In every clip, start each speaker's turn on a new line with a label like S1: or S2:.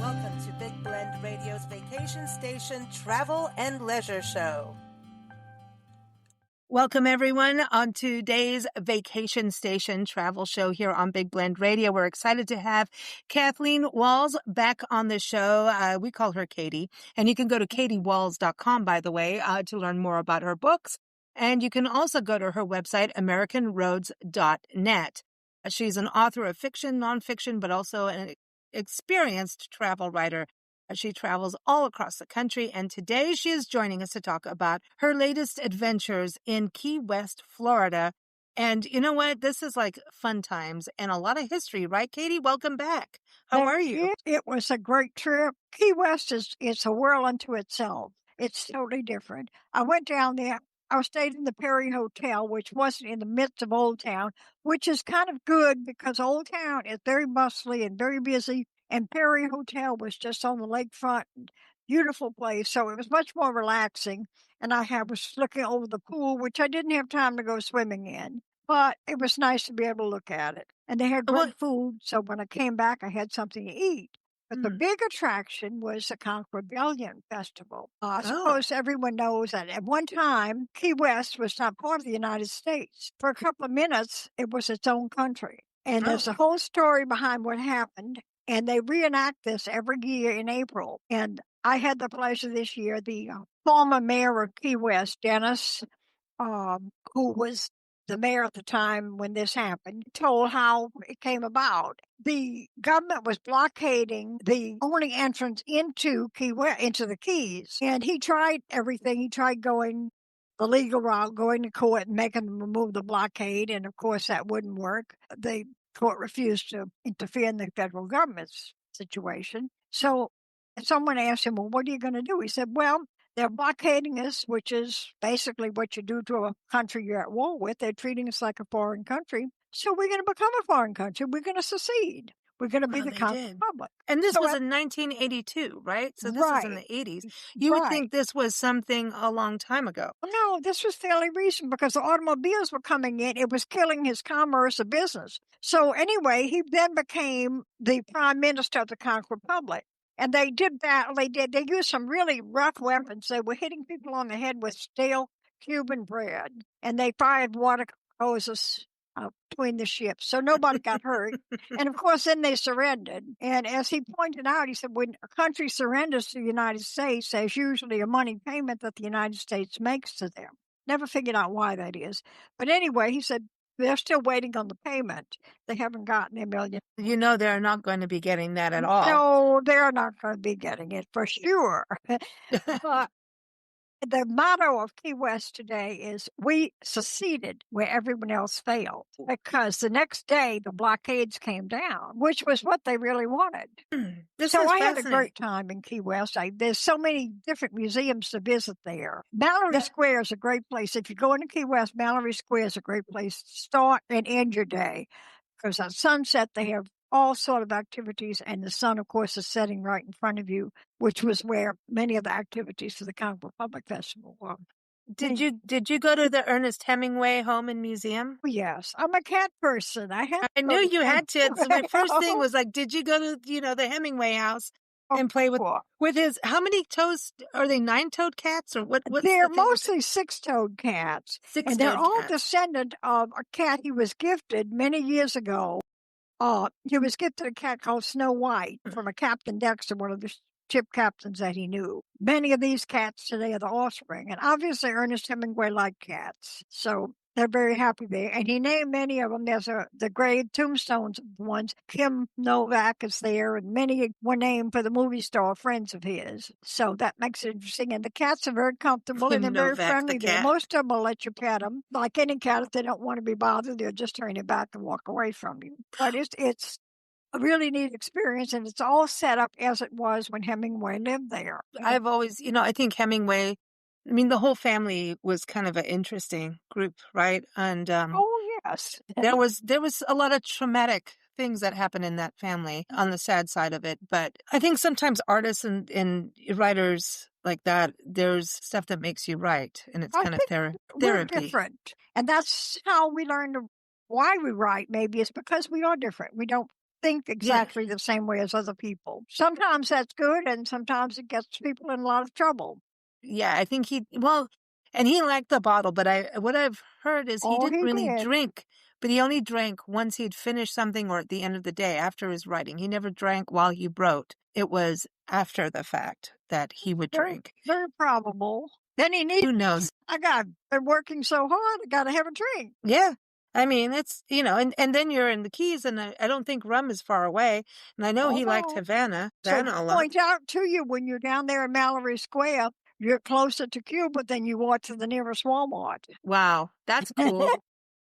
S1: Welcome to Big Blend Radio's Vacation Station Travel and Leisure Show. Welcome, everyone, on today's Vacation Station Travel Show here on Big Blend Radio. We're excited to have Kathleen Walls back on the show. We call her Katie. And you can go to katiewalls.com, by the way, to learn more about her books. And you can also go to her website, americanroads.net. She's an author of fiction, nonfiction, but also an experienced travel writer. She travels all across the country, and today she is joining us to talk about her latest adventures in Key West, Florida. And you know what? This is like fun times and a lot of history, right, Katie? Welcome back. How are you?
S2: It was a great trip. Key West it's a world unto itself. It's totally different. I went down there. I stayed in the Perry Hotel, which wasn't in the midst of Old Town, which is kind of good because Old Town is very bustly and very busy. And Perry Hotel was just on the lakefront, beautiful place. So it was much more relaxing. And I was looking over the pool, which I didn't have time to go swimming in. But it was nice to be able to look at it. And they had great food. So when I came back, I had something to eat. But the big attraction was the Conch Rebellion Festival. I suppose everyone knows that at one time, Key West was not part of the United States. For a couple of minutes, it was its own country. And there's a whole story behind what happened. And they reenact this every year in April. And I had the pleasure this year, the former mayor of Key West, Dennis, who was the mayor at the time when this happened, told how it came about. The government was blockading the only entrance into Key West, into the Keys. And he tried everything. He tried going the legal route, going to court and making them remove the blockade. And of course, that wouldn't work. The court refused to interfere in the federal government's situation. So someone asked him, well, what are you going to do? He said, well, they're blockading us, which is basically what you do to a country you're at war with. They're treating us like a foreign country. So we're going to become a foreign country. We're going to secede. We're going to be the Conch Republic.
S1: And this was in 1982, right? So this was in the 80s. You would think this was something a long time ago.
S2: No, this was fairly recent because the automobiles were coming in. It was killing his commerce of business. So anyway, he then became the prime minister of the Conch Republic. And they did that. They used some really rough weapons. They were hitting people on the head with stale Cuban bread. And they fired water hoses between the ships. So nobody got hurt. And of course, then they surrendered. And as he pointed out, he said, when a country surrenders to the United States, there's usually a money payment that the United States makes to them. Never figured out why that is. But anyway, he said, they're still waiting on the payment. They haven't gotten $1 million.
S1: You know, they're not going to be getting that at all.
S2: No, they're not going to be getting it for sure. But the motto of Key West today is we succeeded where everyone else failed, because the next day the blockades came down, which was what they really wanted. So I had a great time in Key West. There's so many different museums to visit there. Mallory Square is a great place. If you go into Key West, Mallory Square is a great place to start and end your day, because at sunset they have all sort of activities, and the sun, of course, is setting right in front of you, which was where many of the activities for the Conch Republic Festival were.
S1: Did you go to the Ernest Hemingway Home and Museum?
S2: Yes, I'm a cat person. I
S1: knew you had to. So my first thing was like, did you go to the Hemingway house and play with his? How many toes are they? 9-toed cats or what?
S2: They're mostly 6-toed cats, and they're all descendant of a cat he was gifted many years ago. He was gifted a cat called Snow White from a Captain Dexter, one of the ship captains that he knew. Many of these cats today are the offspring, and obviously Ernest Hemingway liked cats, so they're very happy there. And he named many of them. There's the grave tombstones of the ones. Kim Novak is there, and many were named for the movie star friends of his. So that makes it interesting. And the cats are very comfortable and they're very friendly there. Most of them will let you pet them. Like any cat, if they don't want to be bothered, they'll just turn their back and walk away from you. But it's a really neat experience, and it's all set up as it was when Hemingway lived there.
S1: I've always, I think Hemingway, the whole family was kind of an interesting group, right? And
S2: oh yes,
S1: there was a lot of traumatic things that happened in that family on the sad side of it. But I think sometimes artists and writers like that, there's stuff that makes you write, and it's kind of therapy.
S2: We're different, and that's how we learn why we write. Maybe it's because we are different. We don't think exactly the same way as other people. Sometimes that's good, and sometimes it gets people in a lot of trouble.
S1: Yeah, I think and he liked the bottle, but what I've heard is he
S2: Oh,
S1: didn't
S2: he
S1: really
S2: did.
S1: drink, but he only drank once he'd finished something or at the end of the day after his writing. He never drank while he wrote. It was after the fact that he would
S2: Very,
S1: drink.
S2: very probable. Then he needs,
S1: Who knows?
S2: I've been working so hard, I gotta have a drink.
S1: Yeah. I mean, it's, and then you're in the Keys, and I don't think rum is far away. And I know
S2: Oh,
S1: he liked
S2: no.
S1: Havana
S2: So
S1: a lot.
S2: point out to you when you're down there in Mallory Square, you're closer to Cuba than you are to the nearest Walmart.
S1: Wow, that's cool.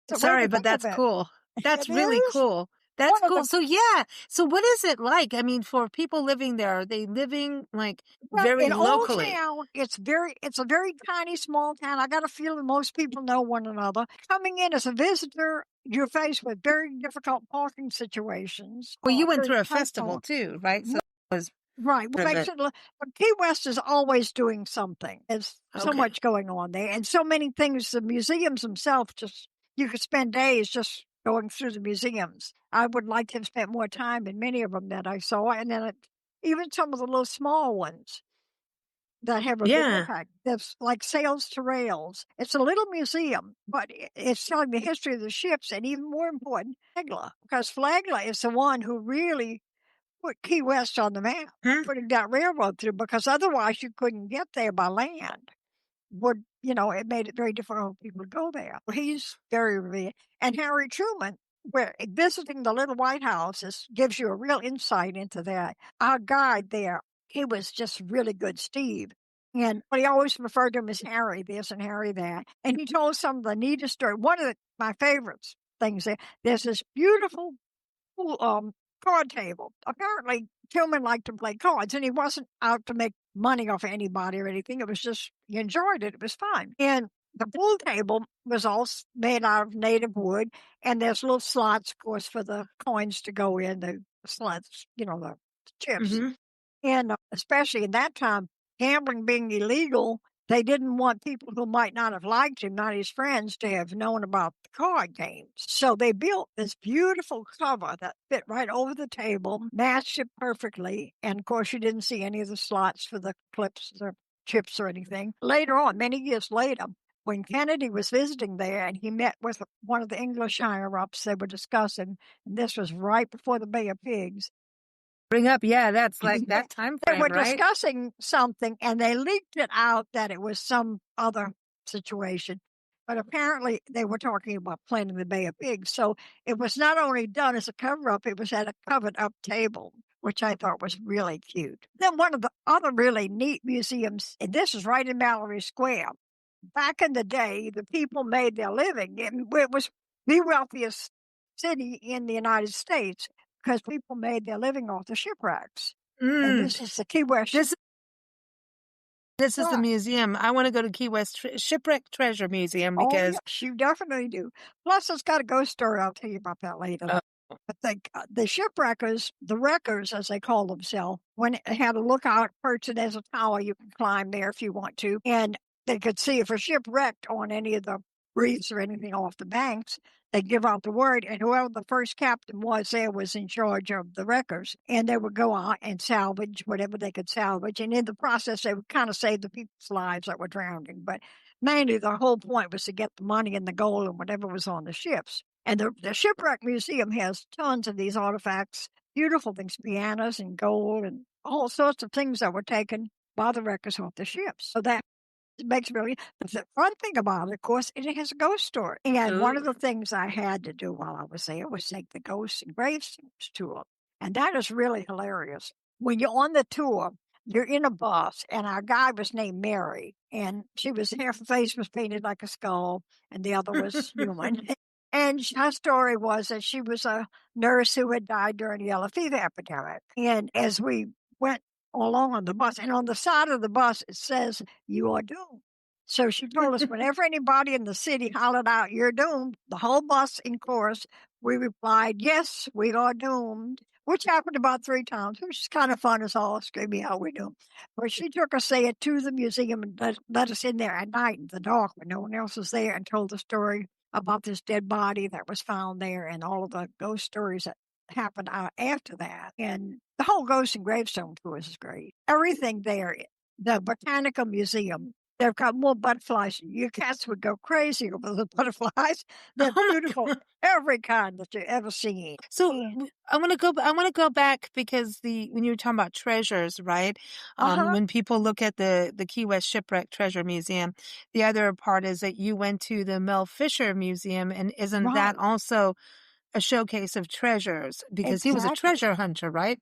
S2: It's a way
S1: Sorry,
S2: to
S1: but
S2: think of
S1: that's
S2: it.
S1: cool. That's
S2: It
S1: really
S2: is
S1: cool. That's
S2: one of
S1: cool.
S2: the
S1: So yeah. So what is it like? I mean, for people living there, are they living like
S2: well,
S1: very
S2: in Old
S1: locally?
S2: Town, it's a very tiny, small town. I got a feeling most people know one another. Coming in as a visitor, you're faced with very difficult parking situations.
S1: Well, you went
S2: Very
S1: through a
S2: tight
S1: festival
S2: park.
S1: too, right? So it was
S2: Right, what
S1: part of
S2: makes
S1: it.
S2: it but Key West is always doing something. There's so
S1: Okay.
S2: much going on there, and so many things. The museums themselves, just you could spend days just going through the museums. I would like to have spent more time in many of them that I saw, and then even some of the little small ones that have a big
S1: Yeah.
S2: impact. That's like Sails to Rails. It's a little museum, but it's telling the history of the ships, and even more important, Flagler, because Flagler is the one who really put Key West on the map,
S1: Hmm?
S2: putting that railroad through, because otherwise you couldn't get there by land. It made it very difficult for people to go there. He's very revered. And Harry Truman, where visiting the little White House gives you a real insight into that. Our guide there, he was just really good, Steve. But he always referred to him as Harry this and Harry that. And he told some of the neatest story. One of my favorites things there's this beautiful card table. Apparently, Tillman liked to play cards, and he wasn't out to make money off of anybody or anything. It was just he enjoyed it. It was fun. And the pool table was all made out of native wood, and there's little slots, of course, for the coins to go in. The slots, the chips.
S1: Mm-hmm.
S2: And especially in that time, gambling being illegal, they didn't want people who might not have liked him, not his friends, to have known about the card games. So they built this beautiful cover that fit right over the table, matched it perfectly. And of course, you didn't see any of the slots for the clips or chips or anything. Later on, many years later, when Kennedy was visiting there and he met with one of the English higher ups, they were discussing, and this was right before the Bay of Pigs.
S1: Bring up, yeah, that's like that time
S2: They were
S1: frame, right?
S2: discussing something and they leaked it out that it was some other situation. But apparently they were talking about planting the Bay of Pigs. So it was not only done as a cover up, it was at a covered up table, which I thought was really cute. Then one of the other really neat museums, and this is right in Mallory Square. Back in the day, the people made their living. It was the wealthiest city in the United States because people made their living off the shipwrecks. And
S1: Mm.
S2: this is the Key West
S1: This is the
S2: shipwreck.
S1: museum. I want to go to Key West Shipwreck Treasure Museum
S2: Oh,
S1: because
S2: yes, you definitely do. Plus, it's got a ghost story. I'll tell you about that later.
S1: uh,
S2: But the shipwreckers, the wreckers, as they call themselves, when it had a lookout perch, and there's a tower you can climb there if you want to, and they could see if a ship wrecked on any of the reefs or anything off the banks, they'd give out the word, and whoever the first captain was there was in charge of the wreckers, and they would go out and salvage whatever they could salvage, and in the process, they would kind of save the people's lives that were drowning, but mainly the whole point was to get the money and the gold and whatever was on the ships. And the Shipwreck Museum has tons of these artifacts, beautiful things, pianos and gold and all sorts of things that were taken by the wreckers off the ships. So that makes me really, but the fun thing about it, of course, it has a ghost story. And one of the things I had to do while I was there was take the Ghosts and Gravestones tour. And that is really hilarious. When you're on the tour, you're in a bus, and our guide was named Mary, and she was half her face was painted like a skull, and the other was human. And her story was that she was a nurse who had died during the yellow fever epidemic. And as we went along on the bus, and on the side of the bus, it says, "You are doomed." So she told us whenever anybody in the city hollered out, "You're doomed," the whole bus in chorus, we replied, "Yes, we are doomed," which happened about 3 times, which is kind of fun as all screaming out, "We doomed." But she took us there to the museum and let us in there at night in the dark when no one else was there, and told the story about this dead body that was found there and all of the ghost stories that happened after that. And the whole Ghost and Gravestone tour is great. Everything there, the Botanical Museum, they've got more butterflies. Your cats would go crazy over the butterflies. They're
S1: Oh my
S2: beautiful,
S1: God.
S2: every kind that you've ever seen.
S1: So
S2: And,
S1: I want to go. I want to go back because when you were talking about treasures, right?
S2: uh-huh,
S1: When people look at the Key West Shipwreck Treasure Museum, the other part is that you went to the Mel Fisher Museum, and isn't that
S2: right,
S1: also a showcase of treasures? Because he was a
S2: exactly.
S1: treasure hunter, right?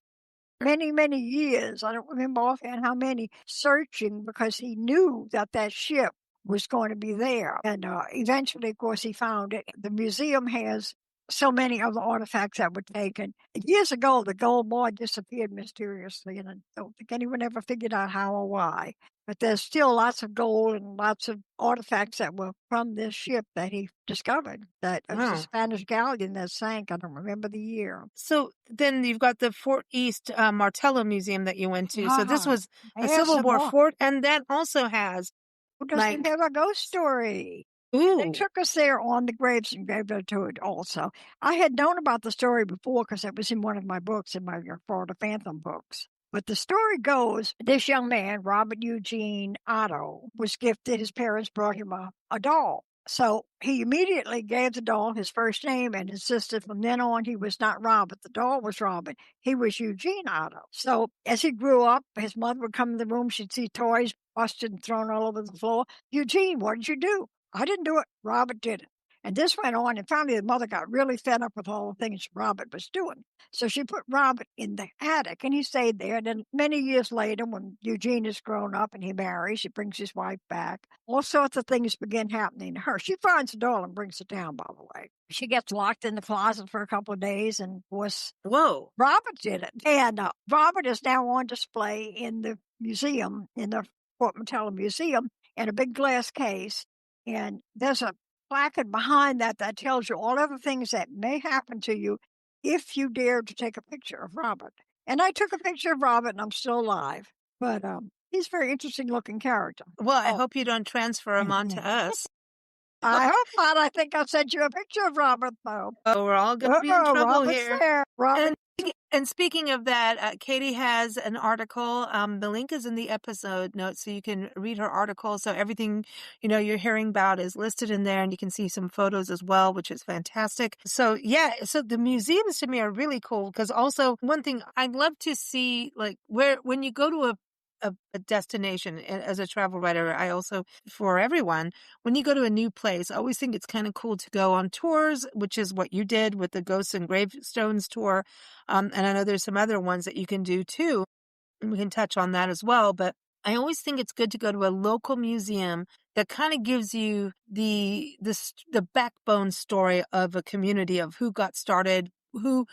S2: Many, many years, I don't remember offhand how many, searching because he knew that that ship was going to be there. And eventually, of course, he found it. The museum has so many of the artifacts that were taken. Years ago, the gold bar disappeared mysteriously, and I don't think anyone ever figured out how or why. But there's still lots of gold and lots of artifacts that were from this ship that he discovered. That it was a
S1: Wow.
S2: Spanish galleon that sank. I don't remember the year.
S1: So then you've got the Fort East Martello Museum that you went to. So this
S2: Ah,
S1: was a
S2: there's
S1: Civil
S2: some
S1: War
S2: more.
S1: fort, and that also has
S2: Who doesn't
S1: like,
S2: have a ghost story? And they
S1: ooh,
S2: took us there on the graves and graveyard tour also. I had known about the story before because it was in one of my books, in my Florida Phantom books. But the story goes, this young man, Robert Eugene Otto, was gifted. His parents brought him a doll. So he immediately gave the doll his first name and insisted from then on he was not Robert. The doll was Robert. He was Eugene Otto. So as he grew up, his mother would come in the room. She'd see toys busted and thrown all over the floor. Eugene, what did you do? I didn't do it. Robert did it. And this went on, and finally the mother got really fed up with all the things Robert was doing. So she put Robert in the attic, and he stayed there. And then many years later, when Eugene is grown up and he marries, he brings his wife back. All sorts of things begin happening to her. She finds the doll and brings it down, by the way. She gets locked in the closet for a couple of days, and was
S1: whoa.
S2: Robert did it. And Robert is now on display in the museum, in the Fort Martello Museum, in a big glass case. And there's a placard behind that that tells you all of the things that may happen to you if you dare to take a picture of Robert. And I took a picture of Robert, and I'm still alive. But he's a very interesting looking character.
S1: Well, I
S2: Oh,
S1: hope you don't transfer him onto us.
S2: I hope not. I think I'll send you a picture of Robert, though.
S1: Oh, we're all going to be in trouble
S2: Robert's
S1: here.
S2: there. Robert.
S1: And speaking of that, Katie has an article. The link is in the episode notes, so you can read her article. So everything, you're hearing about is listed in there, and you can see some photos as well, which is fantastic. So yeah, so the museums to me are really cool because also one thing I'd love to see, like when you go to a destination as a travel writer, I also, for everyone, when you go to a new place, I always think it's kind of cool to go on tours, which is what you did with the Ghosts and Gravestones tour. And I know there's some other ones that you can do too, and we can touch on that as well. But I always think it's good to go to a local museum that kind of gives you the backbone story of a community, of who got started, who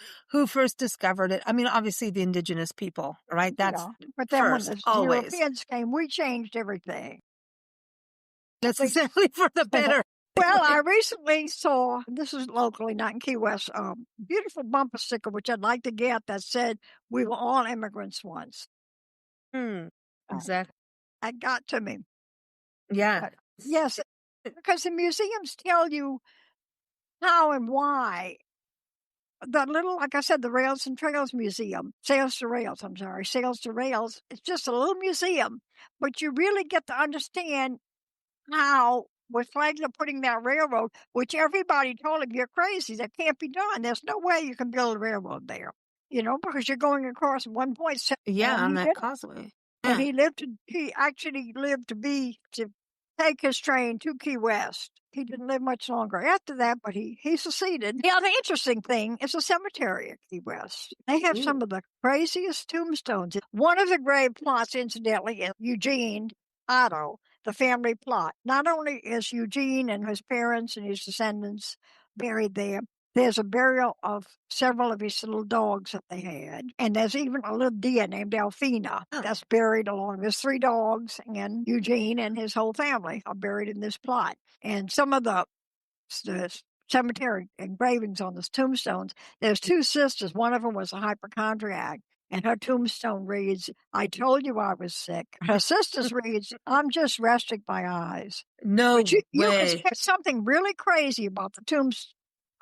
S1: first discovered it. I mean, obviously the indigenous people, right? That's
S2: Yeah. But then when
S1: first,
S2: the
S1: always.
S2: Europeans came, we changed everything.
S1: Necessarily for the better.
S2: Well, I recently saw, this is locally, not in Key West, beautiful bumper sticker, which I'd like to get, that said, we were all immigrants once. Uh,
S1: Exactly.
S2: That got to me.
S1: Yeah.
S2: But yes, because the museums tell you how and why. The little, like I said, the Rails and Trails Museum, Sails to Rails, I'm sorry, Sails to Rails, it's just a little museum, but you really get to understand how, with Flagler putting that railroad, which everybody told him, you're crazy, that can't be done. There's no way you can build a railroad there, because you're going across 1.7,
S1: Yeah,
S2: and
S1: on
S2: he
S1: that
S2: did.
S1: causeway.
S2: And
S1: Yeah.
S2: he actually lived to take his train to Key West. He didn't live much longer after that, but he succeeded. The other interesting thing is the cemetery at Key West. They have
S1: Ooh.
S2: some of the craziest tombstones. One of the grave plots, incidentally, is Eugene Otto, the family plot. Not only is Eugene and his parents and his descendants buried there, there's a burial of several of his little dogs that they had. And there's even a little deer named Alfina
S1: Oh.
S2: that's buried along. There's 3 dogs, and Eugene and his whole family are buried in this plot. And some of the cemetery engravings on the tombstones, there's 2 sisters. One of them was a hypochondriac, and her tombstone reads, I told you I was sick. Her sister's reads, I'm just resting my eyes. But
S1: No
S2: you can
S1: way.
S2: say something really crazy about the tombstone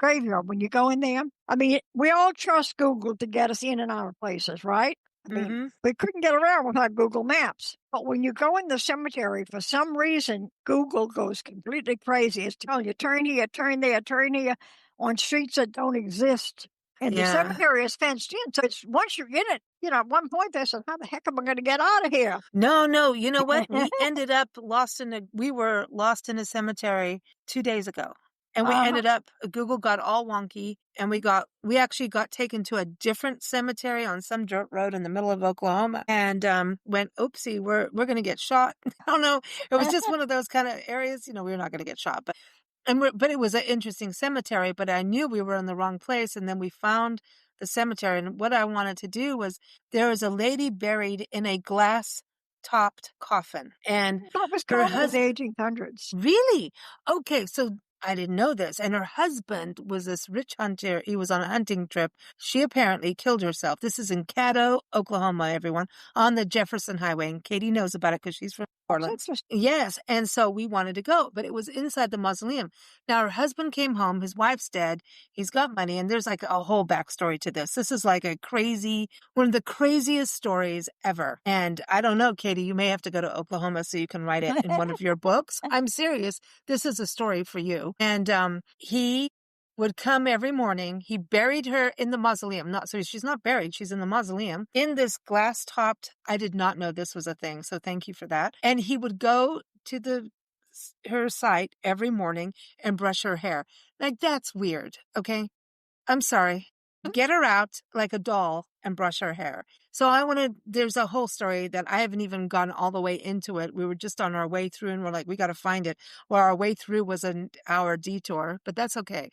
S2: graveyard, when you go in there, I mean, we all trust Google to get us in and out of places, right? I mean, we couldn't get around without Google Maps. But when you go in the cemetery, for some reason, Google goes completely crazy. It's telling you, turn here, turn there, turn here, on streets that don't exist. And the cemetery is fenced in. So it's once you're in it, at one point they said, how the heck am I going to get out of here?
S1: No, you know what? We ended up we were lost in a cemetery 2 days ago. And we ended up, Google got all wonky, and we actually got taken to a different cemetery on some dirt road in the middle of Oklahoma, and went, oopsie, we're going to get shot. I don't know. It was just one of those kind of areas, we're not going to get shot, but it was an interesting cemetery, but I knew we were in the wrong place. And then we found the cemetery. And what I wanted to do was, there was a lady buried in a glass topped coffin, and
S2: That was
S1: her
S2: common in the
S1: husband,
S2: 1800s.
S1: really? Okay. So I didn't know this. And her husband was this rich hunter. He was on a hunting trip. She apparently killed herself. This is in Caddo, Oklahoma, everyone, on the Jefferson Highway. And Katie knows about it because she's from Orleans. Yes. And so we wanted to go, but it was inside the mausoleum. Now, her husband came home. His wife's dead. He's got money. And there's like a whole backstory to this. This is like one of the craziest stories ever. And I don't know, Katie, you may have to go to Oklahoma so you can write it in one of your books. I'm serious. This is a story for you. And he would come every morning. He buried her in the mausoleum. So she's not buried. She's in the mausoleum in this glass topped. I did not know this was a thing. So thank you for that. And he would go to her site every morning and brush her hair. Like, that's weird. Okay. I'm sorry. Get her out like a doll and brush her hair. So there's a whole story that I haven't even gone all the way into it. We were just on our way through, and we're like, we got to find it. Well, our way through was an hour detour, but that's okay.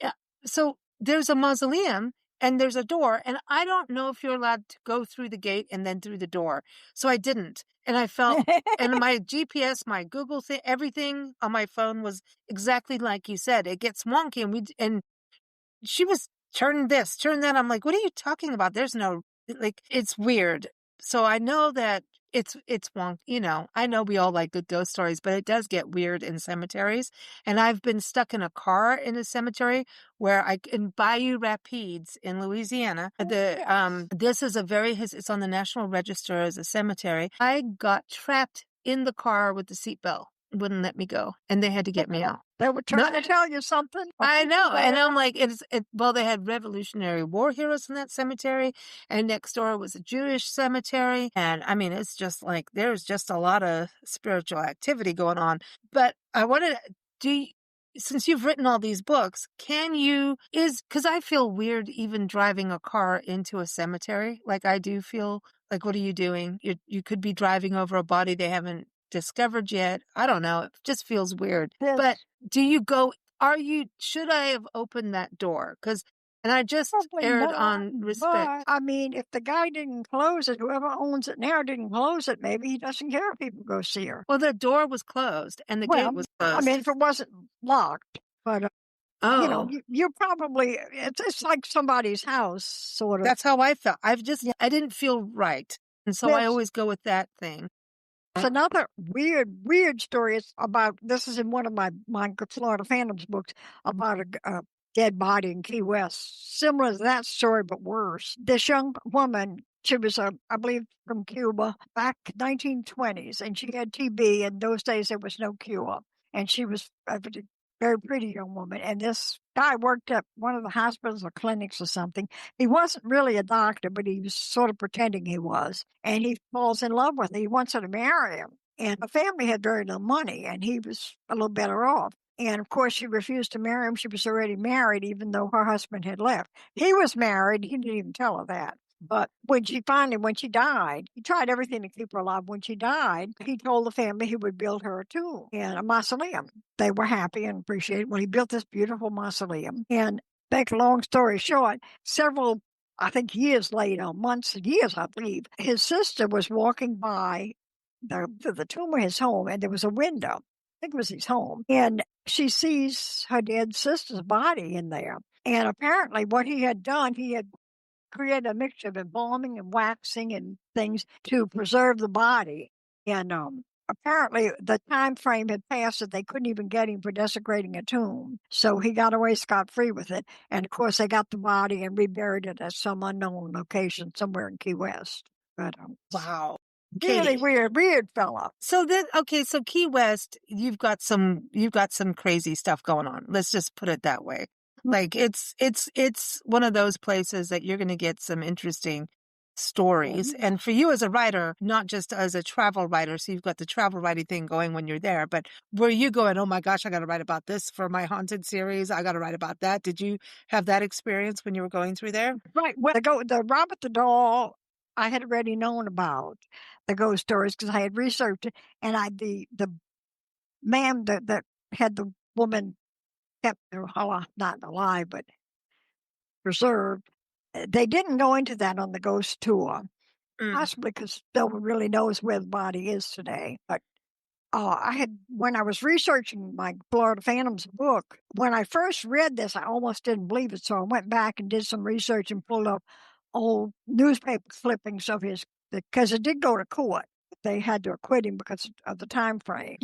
S1: Yeah. So there's a mausoleum and there's a door, and I don't know if you're allowed to go through the gate and then through the door. So I didn't. And I felt, and my GPS, my Google thing, everything on my phone was exactly like you said. It gets wonky, and she was, turn this, turn that. I'm like, what are you talking about? There's no, like, it's weird. So I know that it's wonk, I know we all like good ghost stories, but it does get weird in cemeteries. And I've been stuck in a car in a cemetery where in Bayou Rapides in Louisiana. This is it's on the National Register as a cemetery. I got trapped in the car with the seatbelt. Wouldn't let me go, and they had to get me out.
S2: They were trying to tell you something.
S1: I know, and I'm like, well, they had Revolutionary War heroes in that cemetery, and next door was a Jewish cemetery, and I mean, it's just like there's just a lot of spiritual activity going on. But I wanted since you've written all these books, because I feel weird even driving a car into a cemetery. Like, I do feel like, what are you doing? You could be driving over a body they haven't discovered yet. I don't know. It just feels weird.
S2: Yes.
S1: But should I have opened that door? And I just
S2: Probably
S1: erred
S2: not,
S1: on respect.
S2: But, I mean, if the guy didn't close it, whoever owns it now didn't close it, maybe he doesn't care if people go see her.
S1: Well, the door was closed and the gate was closed.
S2: I mean, if it wasn't locked, but you probably, it's like somebody's house, sort of.
S1: That's how I felt. I didn't feel right. And so I always go with that thing.
S2: It's another weird story. This is in one of my Florida Phantoms books, about a dead body in Key West. Similar to that story, but worse. This young woman, she was, I believe, from Cuba, back 1920s, and she had TB. In those days, there was no cure. And she was a very pretty young woman. And this guy worked at one of the hospitals or clinics or something. He wasn't really a doctor, but he was sort of pretending he was. And he falls in love with her. He wants her to marry him. And the family had very little money, and he was a little better off. And of course, she refused to marry him. She was already married, even though her husband had left. He was married. He didn't even tell her that. But when she died, he tried everything to keep her alive. When she died, he told the family he would build her a tomb and a mausoleum. They were happy and appreciated. Well, he built this beautiful mausoleum. And make a long story short, several, I think, years later, months and years, I believe, his sister was walking by the tomb of his home, and there was a window. I think it was his home. And she sees her dead sister's body in there. And apparently what he had done, he had created a mixture of embalming and waxing and things to preserve the body. And apparently the time frame had passed that they couldn't even get him for desecrating a tomb. So he got away scot-free with it. And of course, they got the body and reburied it at some unknown location somewhere in Key West. But
S1: Wow.
S2: really
S1: Katie.
S2: weird fella.
S1: So so Key West, you've got some crazy stuff going on. Let's just put it that way. Like it's one of those places that you're going to get some interesting stories. And for you as a writer, not just as a travel writer, so you've got the travel writing thing going when you're there, but were you going, oh my gosh, I got to write about this for my haunted series. I got to write about that. Did you have that experience when you were going through there?
S2: Right. Well, the Robert the Doll, I had already known about the ghost stories because I had researched it, and the man that had the woman kept not alive but preserved. They didn't go into that on the ghost tour, possibly because no one really knows where the body is today. But when I was researching my Florida Phantoms book, when I first read this, I almost didn't believe it. So I went back and did some research and pulled up old newspaper clippings of because it did go to court. They had to acquit him because of the time frame,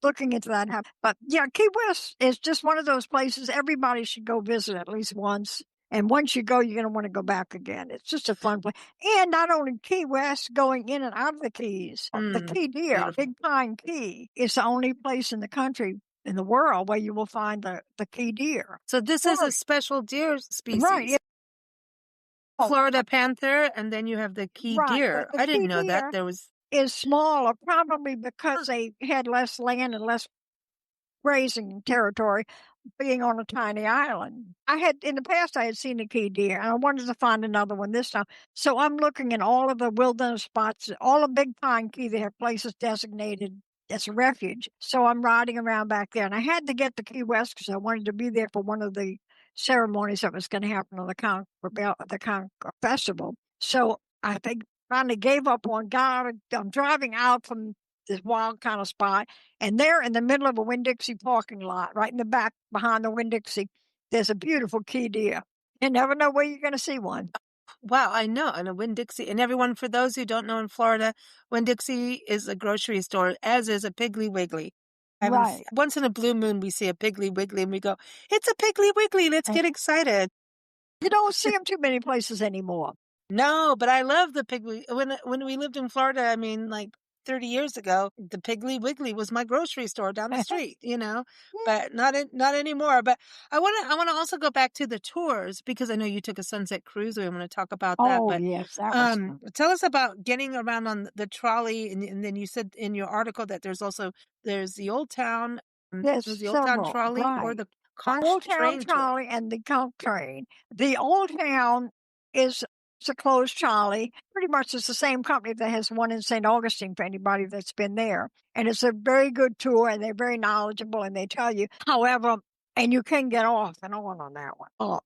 S2: looking into that. But yeah, Key West is just one of those places everybody should go visit at least once. And once you go, you're going to want to go back again. It's just a fun place. And not only Key West, going in and out of the Keys, the Key Deer,
S1: Beautiful.
S2: Big Pine Key, is the only place in the country, in the world, where you will find the Key Deer.
S1: So this is a special deer species.
S2: Right.
S1: Florida panther, and then you have the key deer.
S2: The
S1: I didn't
S2: key
S1: know that.
S2: deer
S1: There was
S2: is smaller, probably because they had less land and less grazing territory, being on a tiny island. In the past, I had seen a key deer, and I wanted to find another one this time. So I'm looking in all of the wilderness spots, all of Big Pine Key. They have places designated as a refuge. So I'm riding around back there, and I had to get to Key West because I wanted to be there for one of the ceremonies that was going to happen on the Conch Festival. So I think finally gave up on God. I'm driving out from this wild kind of spot, and there in the middle of a Winn-Dixie parking lot, right in the back behind the Winn-Dixie, there's a beautiful key deer. You never know where you're going to see one.
S1: wow, I know. And a Winn-Dixie. And everyone, for those who don't know, in Florida, Winn-Dixie is a grocery store, as is a Piggly Wiggly.
S2: Right.
S1: Once in a blue moon, we see a Piggly Wiggly, and we go, "It's a Piggly Wiggly! Let's get excited!"
S2: You don't see them too many places anymore.
S1: No, but I love the Piggly. When we lived in Florida, I mean, like 30 years ago, the Piggly Wiggly was my grocery store down the street, but not anymore. But I want to also go back to the tours because I know you took a sunset cruise. We want to talk about that. But
S2: Yes, that was fun.
S1: tell us about getting around on the trolley, and then you said in your article that there's the Old Town,
S2: There's
S1: there's the Old Town
S2: several,
S1: trolley or
S2: right.
S1: the
S2: The
S1: Conch
S2: Old Town
S1: train tour.
S2: Trolley and the Conch train. The Old Town is it's a closed trolley. Pretty much it's the same company that has one in St. Augustine for anybody that's been there. And it's a very good tour, and they're very knowledgeable, and they tell you. However, and you can get off and on that one.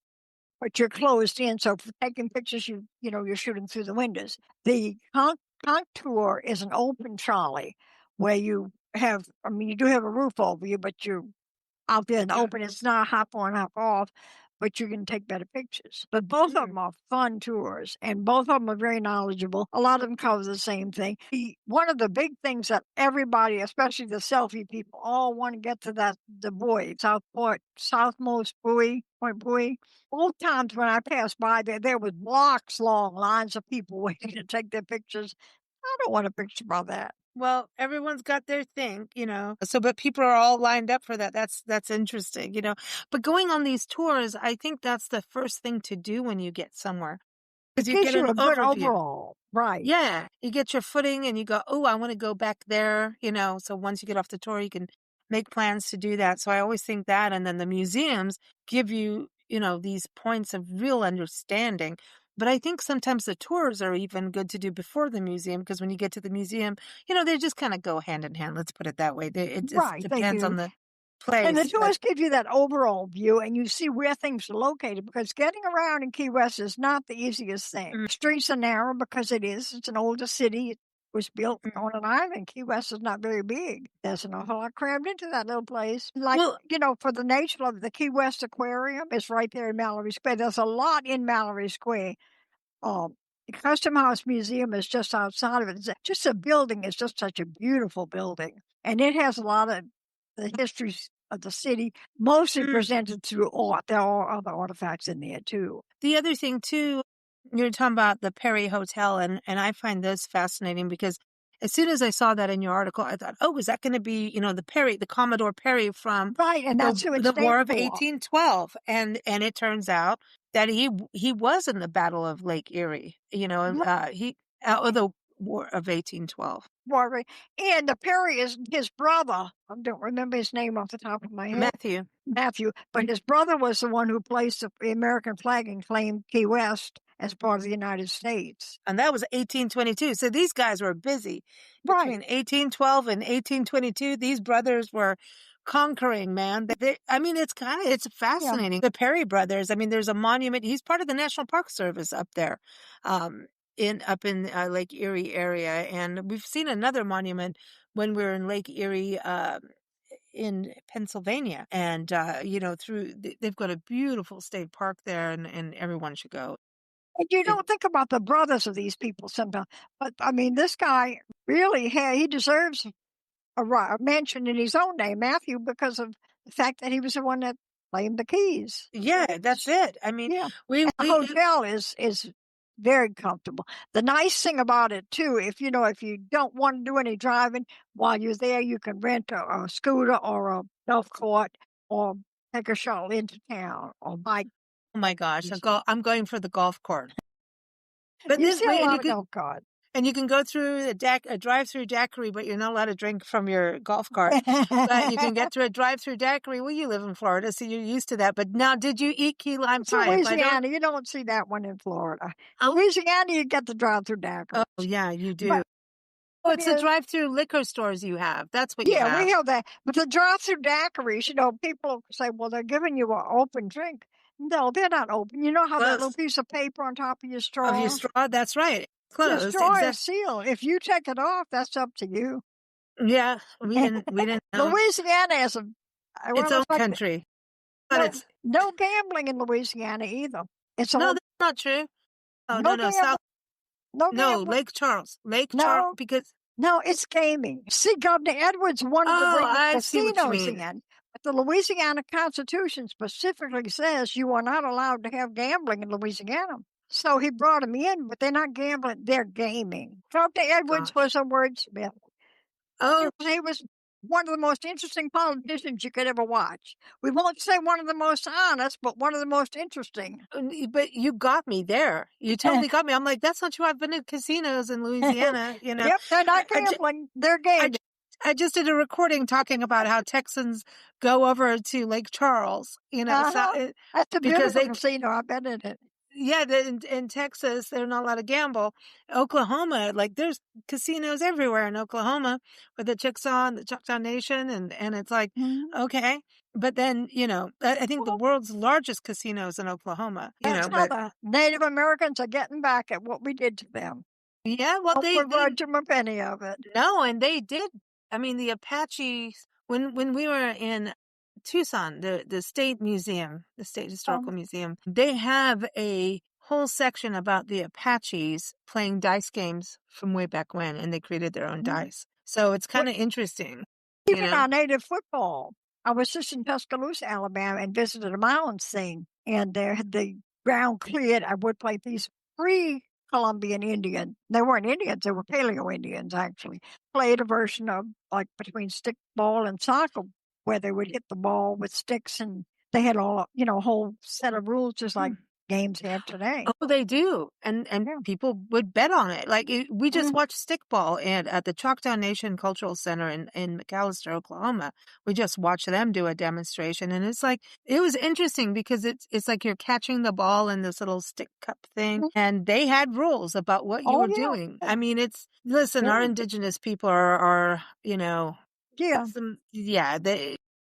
S2: But you're closed in, so for taking pictures, you're shooting through the windows. The Conch tour is an open trolley where you you do have a roof over you, but you're out there in the open. It's not hop on, hop off, but you can take better pictures. But both of them are fun tours, and both of them are very knowledgeable. A lot of them cover the same thing. One of the big things that everybody, especially the selfie people, all want to get to the buoy, Southmost buoy, Point Buoy. Both times when I passed by there was blocks long lines of people waiting to take their pictures. I don't want a picture about that.
S1: Well, everyone's got their thing, So, but people are all lined up for that. That's interesting, But going on these tours, I think that's the first thing to do when you get somewhere. Because
S2: It
S1: you
S2: gives
S1: get
S2: you
S1: an
S2: a good
S1: overview.
S2: overall, right?
S1: Yeah, you get your footing and you go, oh, I want to go back there, So once you get off the tour, you can make plans to do that. So I always think that. And then the museums give you, these points of real understanding. But I think sometimes the tours are even good to do before the museum because when you get to the museum, they just kind of go hand in hand. Let's put it that way. It just
S2: Right, they
S1: depends
S2: do.
S1: on the
S2: And the
S1: place. But
S2: tours give you that overall view, and you see where things are located, because getting around in Key West is not the easiest thing. Streets are narrow because it's an older city. It was built on an island. Key West is not very big. There's an awful lot crammed into that little place. Like,
S1: well,
S2: for the nature of the Key West Aquarium, it's right there in Mallory Square. There's a lot in Mallory Square. The Custom House Museum is just outside of it. It's just a building. It's just such a beautiful building. And it has a lot of the histories of the city, mostly presented through art. There are other artifacts in there, too.
S1: The other thing, too, you're talking about the Perry Hotel, and I find this fascinating because as soon as I saw that in your article, I thought, oh, is that going to be, the Commodore Perry from
S2: Right, and that's who it's
S1: the War of
S2: named for.
S1: 1812? And it turns out that he was in the Battle of Lake Erie, the War of 1812.
S2: And the Perry is his brother. I don't remember his name off the top of my head. Matthew. But his brother was the one who placed the American flag and claimed Key West as part of the United States.
S1: And that was 1822. So these guys were busy. Between 1812 and 1822, these brothers were conquering, man. It's fascinating. Yeah. The Perry brothers, there's a monument. He's part of the National Park Service up there. Up in Lake Erie area, and we've seen another monument when we were in Lake Erie in Pennsylvania, and they've got a beautiful state park there, and everyone should go.
S2: And you don't think about the brothers of these people sometimes, but this guy really he deserves a mention in his own name, Matthew, because of the fact that he was the one that claimed the keys.
S1: Yeah, that's it.
S2: The hotel is very comfortable. The nice thing about it too, if you don't want to do any driving while you're there, you can rent a scooter or a golf cart or take a shuttle into town or bike.
S1: Oh my gosh, I'm going for the golf cart.
S2: But you see a lot of golf cart.
S1: And you can go through a drive-through daiquiri, but you're not allowed to drink from your golf cart. But you can get through a drive-through daiquiri. Well, you live in Florida, so you're used to that. But now, did you eat key lime pie?
S2: Louisiana, you don't see that one in Florida. Louisiana, you get the drive-through daiquiri.
S1: Oh, yeah, you do. It's the drive-through liquor stores you have. That's what you have.
S2: Yeah, we have that. But the drive-through daiquiris, people say, well, they're giving you an open drink. No, they're not open. You know how that little piece of paper on top of your straw?
S1: Of your straw, that's right. Closed.
S2: The straw is sealed. If you take it off, that's up to you.
S1: Yeah, we didn't know.
S2: Louisiana is
S1: its own country. But it's
S2: no gambling in Louisiana either.
S1: That's not true. Oh, no, Lake Charles. Charles, because
S2: no, it's gaming. See, Governor Edwards wanted to bring the casinos in. But the Louisiana Constitution specifically says you are not allowed to have gambling in Louisiana. So he brought them in, but they're not gambling, they're gaming. Governor Edwards was a wordsmith.
S1: Oh.
S2: He was one of the most interesting politicians you could ever watch. We won't say one of the most honest, but one of the most interesting.
S1: But you got me there. You totally got me. I'm like, that's not true. I've been in casinos in Louisiana,
S2: Yep, they're not gambling. They're gaming.
S1: I just did a recording talking about how Texans go over to Lake Charles,
S2: that's a beautiful casino. I've been in it.
S1: Yeah, in Texas, they're not allowed to gamble. Oklahoma, there's casinos everywhere in Oklahoma with the Choctaw Nation, and it's like, okay. But then, I think the world's largest casinos in Oklahoma.
S2: The Native Americans are getting back at what we did to them.
S1: Yeah, well, they
S2: begrudge them a penny of it.
S1: No, and they did. The Apaches, when we were in Tucson, the state museum, the state historical museum, they have a whole section about the Apaches playing dice games from way back when, and they created their own dice. So it's kind of interesting.
S2: Even our native football. I was just in Tuscaloosa, Alabama, and visited a mountain thing, and they had the ground cleared. I would play these pre-Columbian Indian. They weren't Indians; they were Paleo Indians. Actually, played a version of between stickball and soccer, where they would hit the ball with sticks, and they had a whole set of rules, just like games have today.
S1: Oh, they do, and people would bet on it. We just watched stickball at the Choctaw Nation Cultural Center in McAlester, Oklahoma. We just watched them do a demonstration, and it was interesting because it's like you're catching the ball in this little stick cup thing, and they had rules about what you were doing. Our indigenous people are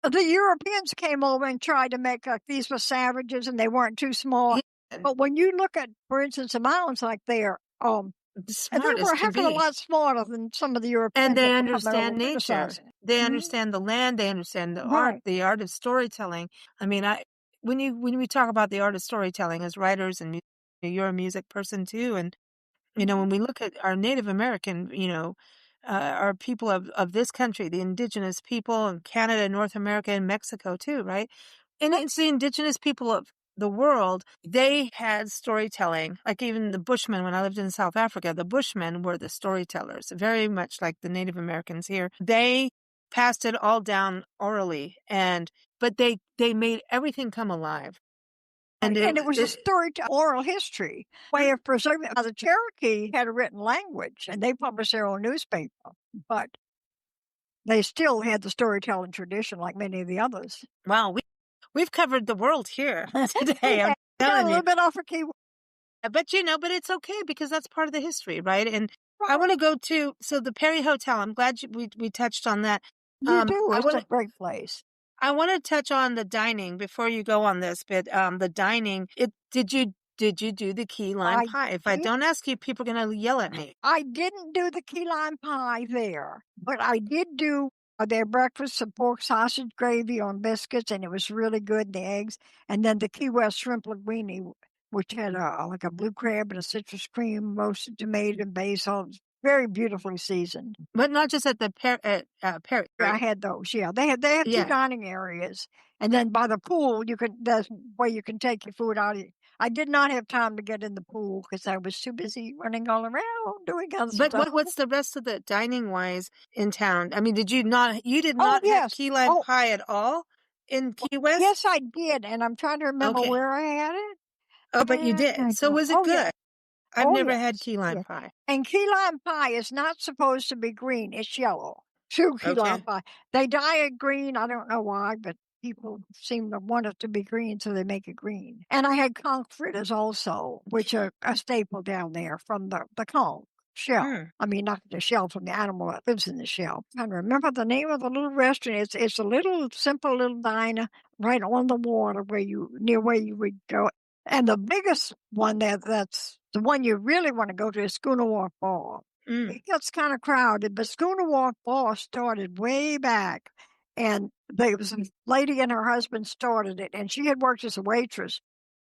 S2: the Europeans came over and tried to make these were savages and they weren't too small. But when you look at, for instance, the mountains they are, they were a heck of a lot smarter than some of the Europeans.
S1: And they understand nature. They understand the land. They understand the art, the art of storytelling. When we talk about the art of storytelling as writers, and you're a music person too, and You know, when we look at our Native American, our people of this country, the indigenous people in Canada, North America, and Mexico too, right? And it's the indigenous people of the world. They had storytelling, like even the Bushmen. When I lived in South Africa, the Bushmen were the storytellers, very much like the Native Americans here. They passed it all down orally, but they made everything come alive.
S2: And it was a story to oral history, way of preserving. Now, the Cherokee had a written language, and they published their own newspaper, but they still had the storytelling tradition like many of the others.
S1: Wow, we've covered the world here today. I'm
S2: got
S1: telling
S2: a little bit off a key.
S1: But but it's okay because that's part of the history, right? And I want to go to the Perry Hotel. I'm glad we touched on that.
S2: You do. It's a great place.
S1: I want to touch on the dining before you go on this, but the dining. Did you do the key lime pie? If I don't ask you, people are going to yell at me.
S2: I didn't do the key lime pie there, but I did do their breakfast, some pork sausage gravy on biscuits, and it was really good, the eggs. And then the Key West shrimp linguine, which had like a blue crab and a citrus cream, roasted tomato and basil. Very beautifully seasoned.
S1: But not just at the Perry. Right?
S2: I had those, yeah. They have two dining areas. And then by the pool, there's where you can take your food out. I did not have time to get in the pool because I was too busy running all around doing other stuff.
S1: But what's the rest of the dining wise in town? I mean, you did not have key lime pie at all in Key West?
S2: Yes, I did. And I'm trying to remember where I had it.
S1: Oh, but you did. So was it good? Yeah. I've never had key lime pie.
S2: And key lime pie is not supposed to be green. It's yellow. True key lime pie. They dye it green. I don't know why, but people seem to want it to be green, so they make it green. And I had conch fritters also, which are a staple down there from the conch shell. I mean, not the shell from the animal that lives in the shell. I remember the name of the little restaurant. It's a little simple little diner right on the water near where you would go. And the biggest one that's the one you really want to go to is Schooner Wharf Bar. It gets kind of crowded, but Schooner Wharf Bar started way back. And there was a lady and her husband started it, and she had worked as a waitress,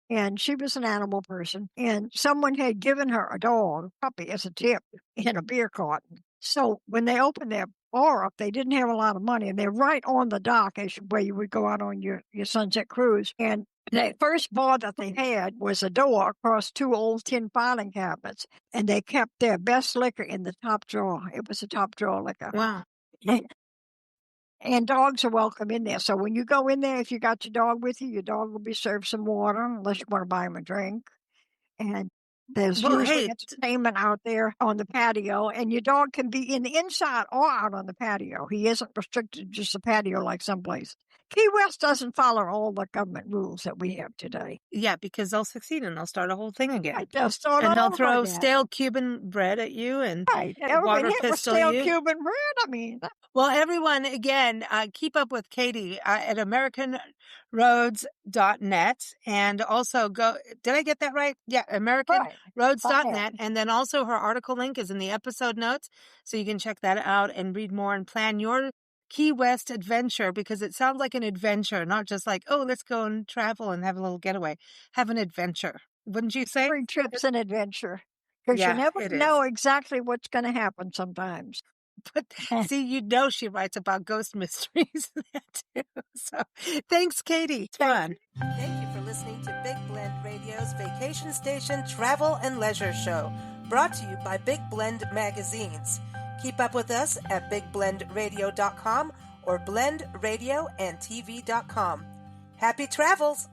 S2: and she was an animal person. And someone had given her a dog, a puppy, as a tip in a beer carton. So when they opened their bar up, they didn't have a lot of money, and they're right on the dock where you would go out on your sunset cruise. And the first bar that they had was a door across two old tin filing cabinets, and they kept their best liquor in the top drawer. It was a top drawer liquor.
S1: Wow.
S2: And dogs are welcome in there. So when you go in there, if you got your dog with you, your dog will be served some water, unless you want to buy him a drink. And there's usually entertainment out there on the patio, and your dog can be in the inside or out on the patio. He isn't restricted to just the patio like some places. Key West doesn't follow all the government rules that we have today.
S1: Yeah, because they'll succeed and they'll start a whole thing again.
S2: Right, they'll
S1: throw stale Cuban bread at you and water pistol
S2: stale
S1: you.
S2: Cuban bread. I mean,
S1: well, everyone, again, keep up with Katie at AmericanRoads.net, and also go. Did I get that right? Yeah, AmericanRoads.net, and then also her article link is in the episode notes, so you can check that out and read more and plan your Key West adventure, because it sounds like an adventure, not just like, oh, let's go and travel and have a little getaway. Have an adventure, wouldn't you say?
S2: Every trip's an adventure, because you never know exactly what's going to happen sometimes.
S1: But see, she writes about ghost mysteries too. So thanks, Katie. It's fun. Thank you for listening to Big Blend Radio's Vacation Station Travel and Leisure Show, brought to you by Big Blend Magazines. Keep up with us at bigblendradio.com or blendradioandtv.com. Happy travels!